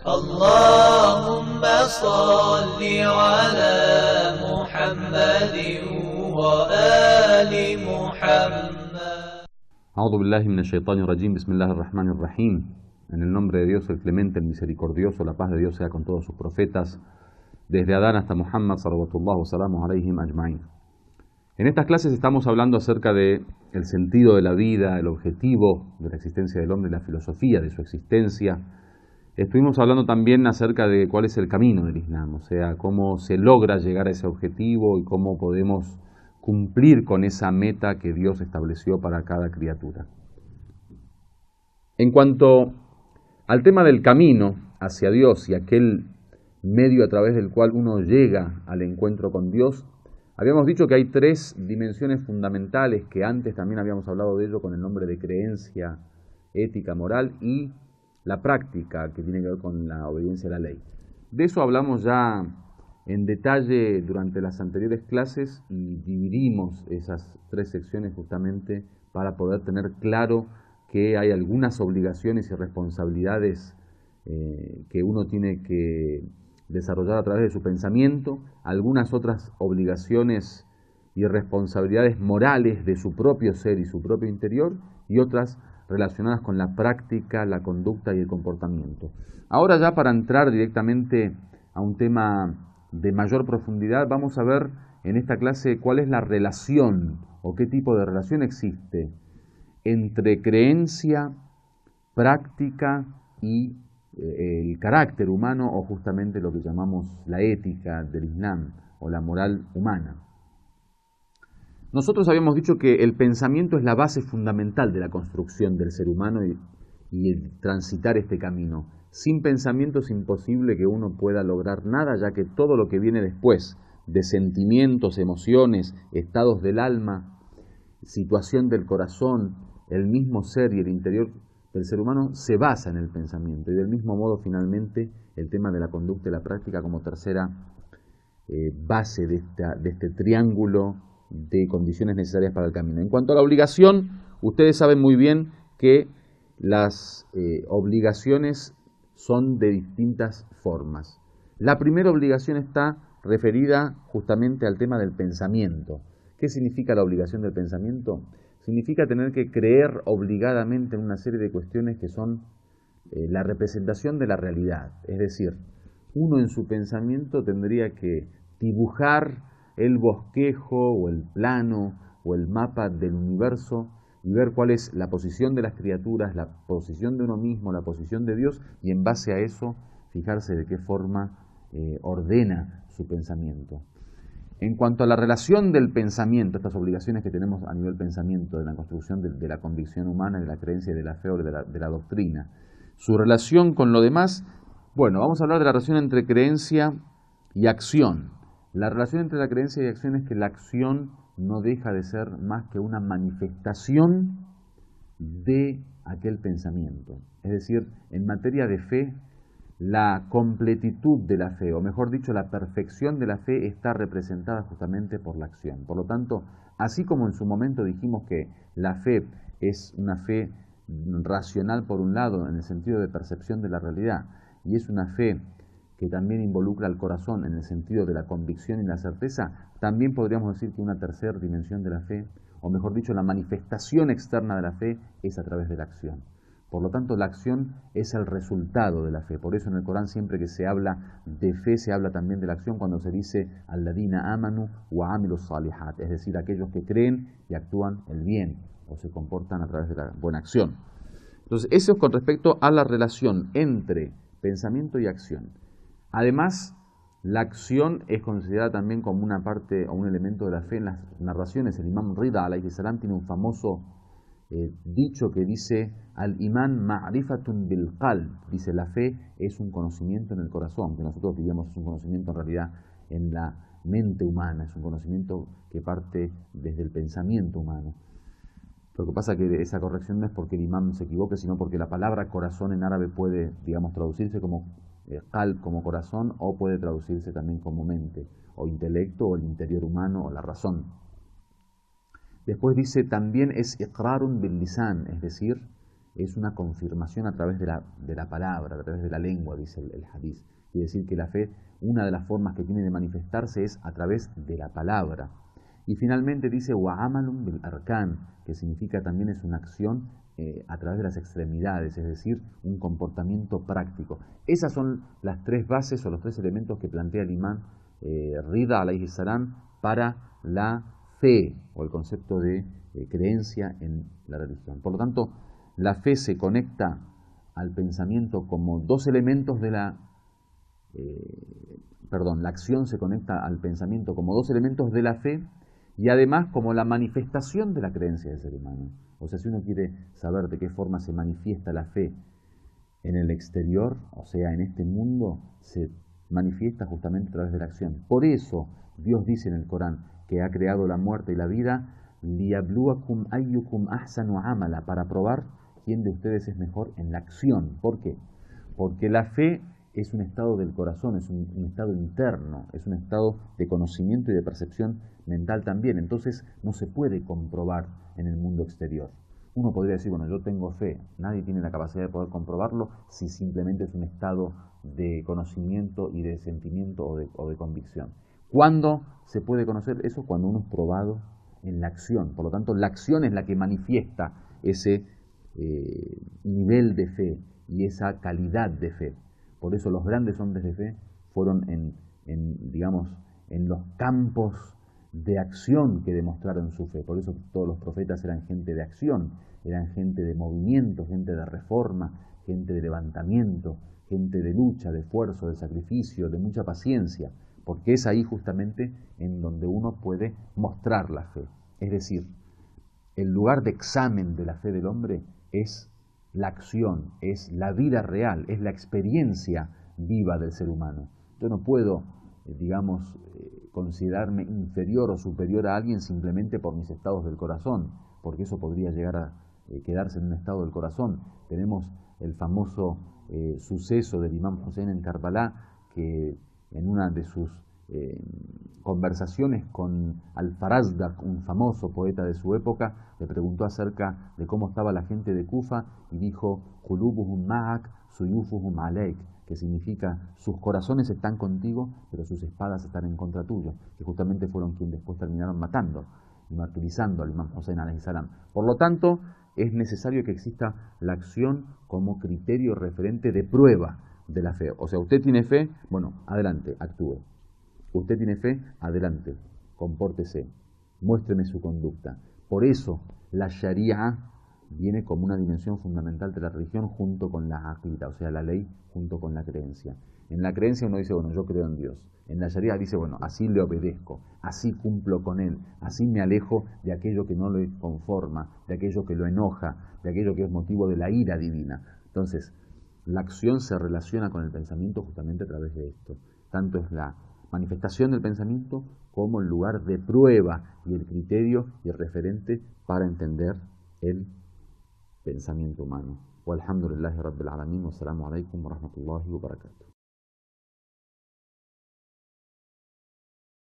اللهم صل على محمد وآل محمد. أعوذ بالله من الشيطان الرجيم. بسم الله الرحمن الرحيم. En el nombre de Dios, el clemente, el misericordioso, la paz de Dios sea con todos sus profetas, desde Adán hasta Muhammad, salawatullah wa salamu alayhim ajma'in. En estas clases estamos hablando acerca de el sentido de la vida, el objetivo de la existencia del hombre y la filosofía de su existencia. Estuvimos hablando también acerca de cuál es el camino del Islam, o sea, cómo se logra llegar a ese objetivo y cómo podemos cumplir con esa meta que Dios estableció para cada criatura. En cuanto al tema del camino hacia Dios y aquel medio a través del cual uno llega al encuentro con Dios, habíamos dicho que hay tres dimensiones fundamentales que antes también habíamos hablado de ello con el nombre de creencia, ética, moral y la práctica que tiene que ver con la obediencia a la ley. De eso hablamos ya en detalle durante las anteriores clases y dividimos esas tres secciones justamente para poder tener claro que hay algunas obligaciones y responsabilidades que uno tiene que desarrollar a través de su pensamiento, algunas otras obligaciones y responsabilidades morales de su propio ser y su propio interior, y otras relacionadas con la práctica, la conducta y el comportamiento. Ahora ya para entrar directamente a un tema de mayor profundidad, vamos a ver en esta clase cuál es la relación o qué tipo de relación existe entre creencia, práctica y el carácter humano, o justamente lo que llamamos la ética del Islam o la moral humana. Nosotros habíamos dicho que el pensamiento es la base fundamental de la construcción del ser humano y el transitar este camino. Sin pensamiento es imposible que uno pueda lograr nada, ya que todo lo que viene después de sentimientos, emociones, estados del alma, situación del corazón, el mismo ser y el interior del ser humano se basa en el pensamiento. Y del mismo modo, finalmente, el tema de la conducta y la práctica como tercera base de este triángulo de condiciones necesarias para el camino. En cuanto a la obligación, ustedes saben muy bien que las obligaciones son de distintas formas. La primera obligación está referida justamente al tema del pensamiento. ¿Qué significa la obligación del pensamiento? Significa tener que creer obligadamente en una serie de cuestiones que son la representación de la realidad. Es decir, uno en su pensamiento tendría que dibujar el bosquejo o el plano o el mapa del universo y ver cuál es la posición de las criaturas, la posición de uno mismo, la posición de Dios, y en base a eso fijarse de qué forma ordena su pensamiento. En cuanto a la relación del pensamiento, estas obligaciones que tenemos a nivel pensamiento, de la construcción de la convicción humana, de la creencia, de la fe o de la doctrina, su relación con lo demás, bueno, vamos a hablar de la relación entre creencia y acción. La relación entre la creencia y acción es que la acción no deja de ser más que una manifestación de aquel pensamiento. Es decir, en materia de fe, la completitud de la fe, o mejor dicho, la perfección de la fe está representada justamente por la acción. Por lo tanto, así como en su momento dijimos que la fe es una fe racional por un lado, en el sentido de percepción de la realidad, y es una fe que también involucra al corazón en el sentido de la convicción y la certeza, también podríamos decir que una tercera dimensión de la fe, o mejor dicho, la manifestación externa de la fe, es a través de la acción. Por lo tanto, la acción es el resultado de la fe. Por eso en el Corán siempre que se habla de fe, se habla también de la acción cuando se dice alladina amanu wa amilus salihat, es decir, aquellos que creen y actúan el bien, o se comportan a través de la buena acción. Entonces, eso es con respecto a la relación entre pensamiento y acción. Además, la acción es considerada también como una parte o un elemento de la fe. En las narraciones, el imam Rida alayhi salam tiene un famoso dicho que dice: al imán ma'rifatun bil qalb, dice, la fe es un conocimiento en el corazón, que nosotros diríamos es un conocimiento en realidad en la mente humana, es un conocimiento que parte desde el pensamiento humano. Lo que pasa es que esa corrección no es porque el imán se equivoque, sino porque la palabra corazón en árabe puede, digamos, traducirse como qalb, como corazón, o puede traducirse también como mente, o intelecto, o el interior humano, o la razón. Después dice, también es iqrarun bil lisan, es decir, es una confirmación a través de la palabra, a través de la lengua, dice el hadith. Quiere decir que la fe, una de las formas que tiene de manifestarse es a través de la palabra. Y finalmente dice wa'amalun bil arkan, que significa también es una acción a través de las extremidades, es decir, un comportamiento práctico. Esas son las tres bases o los tres elementos que plantea el imán Rida alayhi salam para la fe o el concepto de creencia en la religión. Por lo tanto, la fe se conecta al pensamiento como dos elementos de la acción se conecta al pensamiento como dos elementos de la fe y además como la manifestación de la creencia del ser humano. O sea, si uno quiere saber de qué forma se manifiesta la fe en el exterior, o sea, en este mundo, se manifiesta justamente a través de la acción. Por eso Dios dice en el Corán que ha creado la muerte y la vida, liyabluwakum ayyukum ahsanu amala, para probar quién de ustedes es mejor en la acción. ¿Por qué? Porque la fe es un estado del corazón, es un estado interno, es un estado de conocimiento y de percepción mental también. Entonces no se puede comprobar en el mundo exterior. Uno podría decir, bueno, yo tengo fe, nadie tiene la capacidad de poder comprobarlo si simplemente es un estado de conocimiento y de sentimiento o de convicción. ¿Cuándo se puede conocer eso? Cuando uno es probado en la acción. Por lo tanto, la acción es la que manifiesta ese nivel de fe y esa calidad de fe. Por eso los grandes hombres de fe fueron en los campos de acción que demostraron su fe. Por eso todos los profetas eran gente de acción, eran gente de movimiento, gente de reforma, gente de levantamiento, gente de lucha, de esfuerzo, de sacrificio, de mucha paciencia, porque es ahí justamente en donde uno puede mostrar la fe. Es decir, el lugar de examen de la fe del hombre es la acción, es la vida real, es la experiencia viva del ser humano. Yo no puedo, considerarme inferior o superior a alguien simplemente por mis estados del corazón, porque eso podría llegar a quedarse en un estado del corazón. Tenemos el famoso suceso del imam Hussein en Karbala, que en una de sus conversaciones con Al-Farazdak, un famoso poeta de su época, le preguntó acerca de cómo estaba la gente de Kufa y dijo, Qulubuhum ma'ak, suyufuhum aleik, que significa sus corazones están contigo, pero sus espadas están en contra tuyo, que justamente fueron quienes después terminaron matando y martirizando al imam Hussein alayhi salam. Por lo tanto, es necesario que exista la acción como criterio referente de prueba de la fe. O sea, usted tiene fe, bueno, adelante, actúe. Usted tiene fe, adelante, compórtese, muéstreme su conducta. Por eso la Sharia viene como una dimensión fundamental de la religión junto con la aqida, o sea, la ley junto con la creencia. En la creencia uno dice, bueno, yo creo en Dios. En la Sharia dice, bueno, así le obedezco, así cumplo con él, así me alejo de aquello que no le conforma, de aquello que lo enoja, de aquello que es motivo de la ira divina. Entonces, la acción se relaciona con el pensamiento justamente a través de esto. Tanto es la manifestación del pensamiento como el lugar de prueba y el criterio y el referente para entender el pensamiento humano. Walhamdulillahi Rabbil Alamin, wassalamu alaikum wa rahmatullahi wa barakatuh.